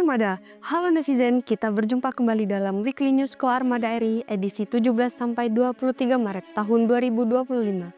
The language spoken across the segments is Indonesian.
Koarmada. Halo netizen, kita berjumpa kembali dalam Weekly News Koarmada RI edisi 17-23 Maret tahun 2025.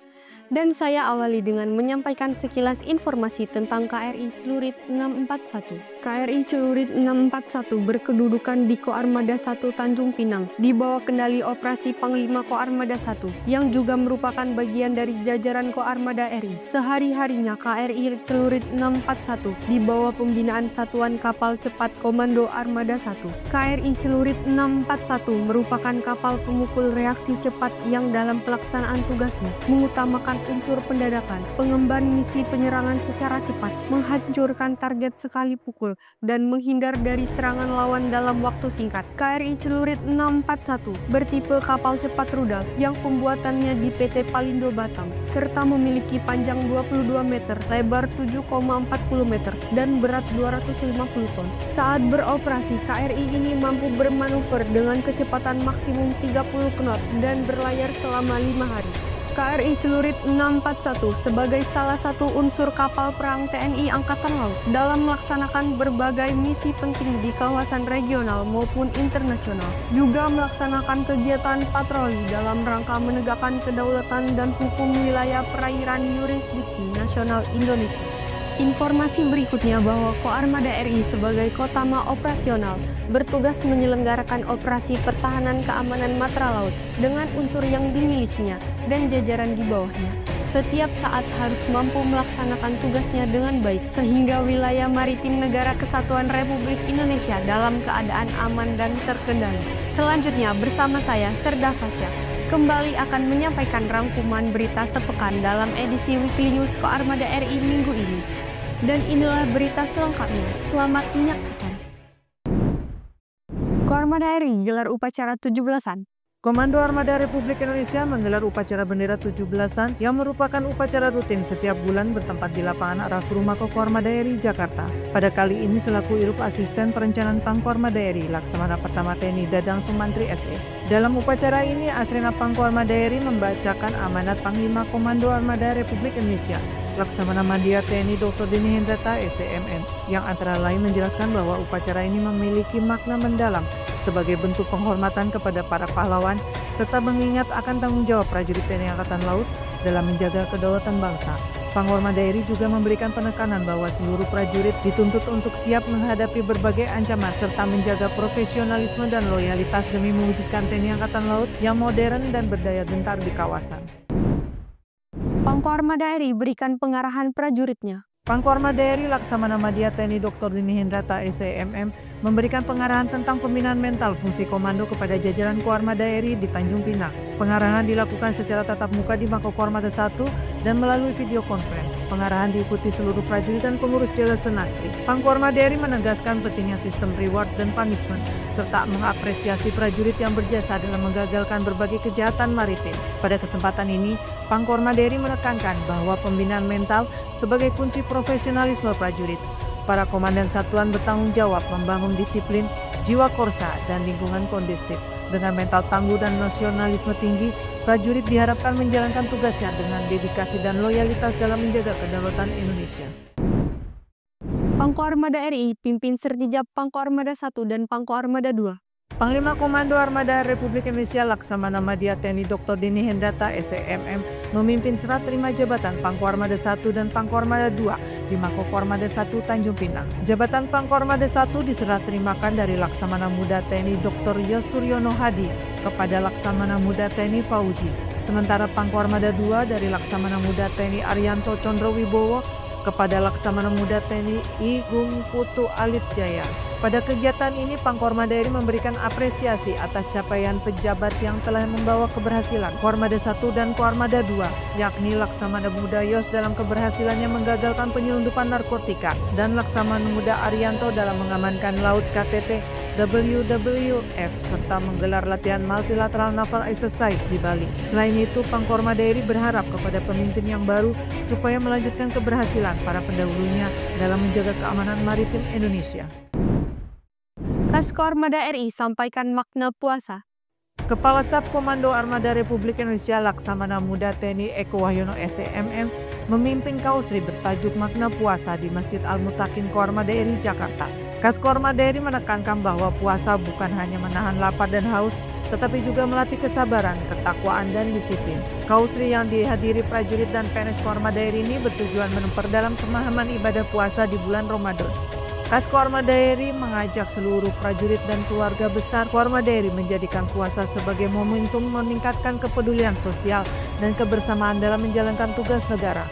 Dan saya awali dengan menyampaikan sekilas informasi tentang KRI Celurit 641. KRI Celurit 641 berkedudukan di Koarmada 1 Tanjung Pinang, di bawah kendali operasi Panglima Koarmada 1, yang juga merupakan bagian dari jajaran Koarmada RI. Sehari-harinya KRI Celurit 641 di bawah pembinaan Satuan Kapal Cepat Komando Armada 1. KRI Celurit 641 merupakan kapal pemukul reaksi cepat yang dalam pelaksanaan tugasnya mengutamakan unsur pendadakan, pengemban misi penyerangan secara cepat, menghancurkan target sekali pukul, dan menghindar dari serangan lawan dalam waktu singkat. KRI Celurit 641 bertipe kapal cepat rudal yang pembuatannya di PT Palindo Batam, serta memiliki panjang 22 meter, lebar 7,40 meter, dan berat 250 ton. Saat beroperasi, KRI ini mampu bermanuver dengan kecepatan maksimum 30 knot dan berlayar selama 5 hari. KRI Celurit 641 sebagai salah satu unsur kapal perang TNI Angkatan Laut dalam melaksanakan berbagai misi penting di kawasan regional maupun internasional, juga melaksanakan kegiatan patroli dalam rangka menegakkan kedaulatan dan hukum wilayah perairan yurisdiksi nasional Indonesia. Informasi berikutnya bahwa Koarmada RI sebagai Kotama Operasional bertugas menyelenggarakan operasi pertahanan keamanan matra laut dengan unsur yang dimilikinya dan jajaran di bawahnya. Setiap saat harus mampu melaksanakan tugasnya dengan baik sehingga wilayah maritim Negara Kesatuan Republik Indonesia dalam keadaan aman dan terkendali. Selanjutnya bersama saya Serda Fasya kembali akan menyampaikan rangkuman berita sepekan dalam edisi Weekly News Koarmada RI minggu ini. Dan inilah berita selengkapnya. Selamat menyaksikan. Koarmada RI gelar upacara 17-an. Komando Armada Republik Indonesia menggelar upacara bendera 17-an yang merupakan upacara rutin setiap bulan bertempat di lapangan Araf Rumako Koarmada RI Jakarta. Pada kali ini selaku Irup Asisten Perencanaan Pangkoarmada RI Laksamana Pertama TNI Dadang Sumantri SE. Dalam upacara ini Asrena Pangkoarmada RI membacakan amanat Panglima Komando Armada Republik Indonesia Laksamana Madya TNI Dr. Deni Hendrata SEMM, yang antara lain menjelaskan bahwa upacara ini memiliki makna mendalam sebagai bentuk penghormatan kepada para pahlawan serta mengingat akan tanggung jawab prajurit TNI Angkatan Laut dalam menjaga kedaulatan bangsa. Pangkoarmada RI juga memberikan penekanan bahwa seluruh prajurit dituntut untuk siap menghadapi berbagai ancaman serta menjaga profesionalisme dan loyalitas demi mewujudkan TNI Angkatan Laut yang modern dan berdaya gentar di kawasan. Pangkoarmada RI berikan pengarahan prajuritnya. Pangkoarmada RI Laksamana Madya TNI Dr. Deni Hendrata SEMM memberikan pengarahan tentang pembinaan mental fungsi komando kepada jajaran Koarmada RI di Tanjung Pinang. Pengarahan dilakukan secara tatap muka di Mako Koarmada 1 dan melalui video conference. Pengarahan diikuti seluruh prajurit dan pengurus Jela Senastri. Pangkoarmada RI menegaskan pentingnya sistem reward dan punishment serta mengapresiasi prajurit yang berjasa dalam menggagalkan berbagai kejahatan maritim. Pada kesempatan ini, Pangkoarmada RI menekankan bahwa pembinaan mental sebagai kunci profesionalisme prajurit. Para komandan satuan bertanggung jawab membangun disiplin, jiwa korsa, dan lingkungan kondusif. Dengan mental tangguh dan nasionalisme tinggi, prajurit diharapkan menjalankan tugasnya dengan dedikasi dan loyalitas dalam menjaga kedaulatan Indonesia. Pangkoarmada RI pimpin Sertijab Pangkoarmada 1 dan Pangkoarmada 2. Panglima Komando Armada Republik Indonesia Laksamana Madya TNI Dr. Deni Hendrata SEMM memimpin serah terima jabatan Pangkoarmada 1 dan Pangkoarmada 2 di Mako Koarmada 1 Tanjung Pinang. Jabatan Pangkoarmada 1 diserah terimakan dari Laksamana Muda TNI Dr. Yosuryono Hadi kepada Laksamana Muda TNI Fauji, sementara Pangkoarmada 2 dari Laksamana Muda TNI Arianto Condrowibowo kepada Laksamana Muda TNI Igung Putu Alit Jaya. Pada kegiatan ini, Pangkoarmada RI memberikan apresiasi atas capaian pejabat yang telah membawa keberhasilan Koarmada 1 dan Koarmada 2, yakni Laksamana Muda Yos dalam keberhasilannya menggagalkan penyelundupan narkotika dan Laksamana Muda Arianto dalam mengamankan laut KTT WWF serta menggelar latihan multilateral naval exercise di Bali. Selain itu, Pangkoarmada RI berharap kepada pemimpin yang baru supaya melanjutkan keberhasilan para pendahulunya dalam menjaga keamanan maritim Indonesia. Koarmada RI sampaikan makna puasa. Kepala Staf Komando Armada Republik Indonesia Laksamana Muda TNI Eko Wahyono SEMM memimpin kausri bertajuk Makna Puasa di Masjid Al-Mutakin Koarmada RI Jakarta. Kaskorma Daeri menekankan bahwa puasa bukan hanya menahan lapar dan haus, tetapi juga melatih kesabaran, ketakwaan, dan disiplin. Kausri yang dihadiri prajurit dan PNS Korma Daeri ini bertujuan memperdalam pemahaman ibadah puasa di bulan Ramadan. Kaskorma Daeri mengajak seluruh prajurit dan keluarga besar Korma Daeri menjadikan puasa sebagai momentum meningkatkan kepedulian sosial dan kebersamaan dalam menjalankan tugas negara.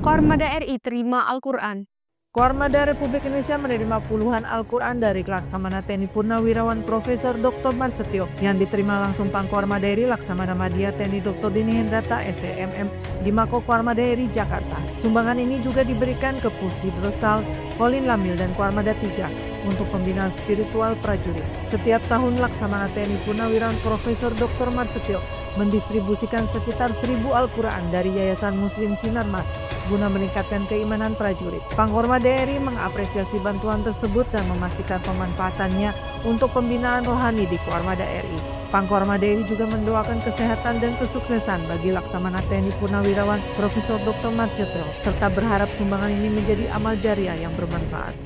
Kormada RI terima Al-Quran. Kormada Republik Indonesia menerima puluhan Al-Quran dari Laksamana TNI Purnawirawan Profesor Dr. Marsetio yang diterima langsung Pangkorma Daeri Laksamana Madya TNI Dr. Dini Hendrata SEMM di Mako Korma Daeri Jakarta. Sumbangan ini juga diberikan ke Pusid Resal, Kolin Lamil, dan Kormada 3 untuk pembinaan spiritual prajurit. Setiap tahun Laksamana TNI Purnawirawan Profesor Dr. Marsetio mendistribusikan sekitar 1.000 Al-Quran dari Yayasan Muslim Sinarmas guna meningkatkan keimanan prajurit. Pangkorma Daeri mengapresiasi bantuan tersebut dan memastikan pemanfaatannya untuk pembinaan rohani di Kormada RI. Pangkorma Daeri juga mendoakan kesehatan dan kesuksesan bagi Laksamana TNI Purnawirawan Profesor Dr. Marsetio serta berharap sumbangan ini menjadi amal jariah yang bermanfaat.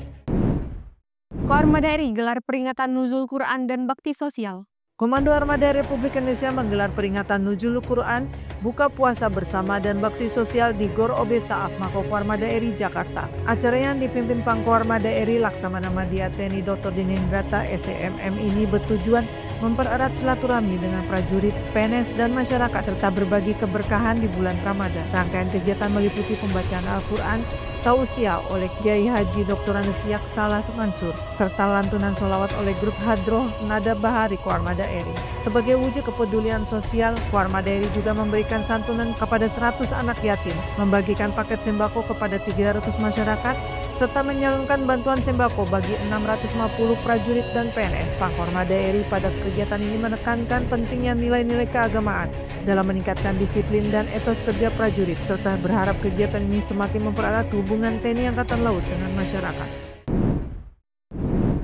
Kormada RI gelar peringatan Nuzul Quran dan bakti sosial. Komando Armada Republik Indonesia menggelar peringatan Nuzul Quran, buka puasa bersama dan bakti sosial di Gor Obe Saaf Mako Korma Daeri Jakarta. Acara yang dipimpin Pangkorma Daeri Laksamana Madya TNI Dr. Dini Hendrata SEMM ini bertujuan mempererat silaturahmi dengan prajurit, PNS, dan masyarakat serta berbagi keberkahan di bulan Ramadan. Rangkaian kegiatan meliputi pembacaan Al-Quran, tausiah oleh Kiai Haji Dr. Anesiak Salah Mansur, serta lantunan sholawat oleh grup Hadroh Nada Bahari Korma Daeri. Sebagai wujud kepedulian sosial, Korma Daeri juga memberikan santunan kepada 100 anak yatim, membagikan paket sembako kepada 300 masyarakat, serta menyalurkan bantuan sembako bagi 650 prajurit dan PNS. Pangkorma Daeri pada kegiatan ini menekankan pentingnya nilai-nilai keagamaan dalam meningkatkan disiplin dan etos kerja prajurit, serta berharap kegiatan ini semakin mempererat hubungan TNI Angkatan Laut dengan masyarakat.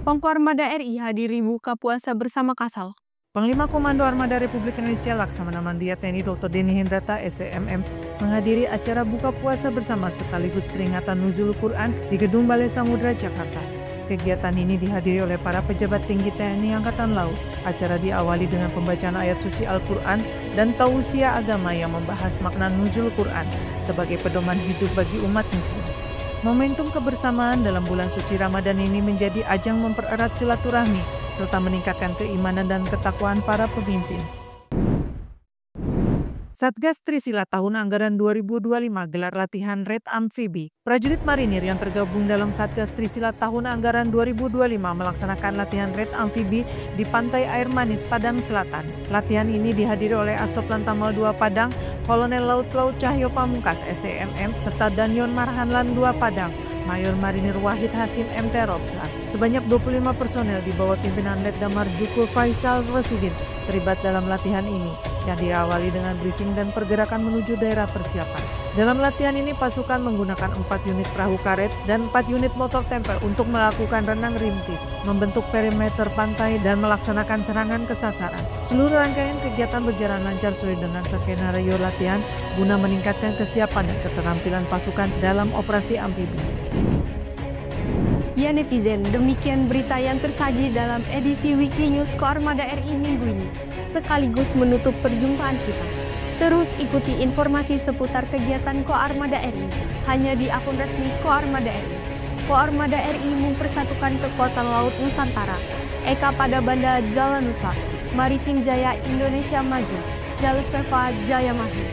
Pangkormada RI hadiri buka puasa bersama Kasal. Panglima Komando Armada Republik Indonesia Laksamana Madya TNI Dr. Dini Hendrata SEMM menghadiri acara buka puasa bersama sekaligus peringatan Nuzul Quran di Gedung Balai Samudra Jakarta. Kegiatan ini dihadiri oleh para pejabat tinggi TNI Angkatan Laut. Acara diawali dengan pembacaan ayat suci Al-Quran dan tausiah agama yang membahas makna Nuzul Quran sebagai pedoman hidup bagi umat muslim. Momentum kebersamaan dalam bulan suci Ramadan ini menjadi ajang mempererat silaturahmi serta meningkatkan keimanan dan ketakwaan para pemimpin. Satgas Trisila tahun anggaran 2025 gelar latihan Red Amfibi. Prajurit marinir yang tergabung dalam Satgas Trisila tahun anggaran 2025 melaksanakan latihan Red Amfibi di Pantai Air Manis, Padang Selatan. Latihan ini dihadiri oleh Asop Lantamal 2 Padang, Kolonel Laut Cahyo Pamungkas SEMM, serta Danyon Marhanlan 2 Padang, Mayor Marinir Wahid Hasim MT Robslat. Sebanyak 25 personel di bawah pimpinan Letda Marjuku Faisal Residin terlibat dalam latihan ini yang diawali dengan briefing dan pergerakan menuju daerah persiapan. Dalam latihan ini pasukan menggunakan 4 unit perahu karet dan 4 unit motor tempel untuk melakukan renang rintis, membentuk perimeter pantai dan melaksanakan serangan ke sasaran. Seluruh rangkaian kegiatan berjalan lancar sesuai dengan skenario latihan guna meningkatkan kesiapan dan keterampilan pasukan dalam operasi amfibi. Ya netizen, demikian berita yang tersaji dalam edisi Weekly News Koarmada RI minggu ini, sekaligus menutup perjumpaan kita. Terus ikuti informasi seputar kegiatan Koarmada RI hanya di akun resmi Koarmada RI. Koarmada RI mempersatukan kekuatan laut Nusantara, Eka pada Banda Jalan Nusa, Maritim Jaya Indonesia Maju, Jalesteva Jaya Mahir.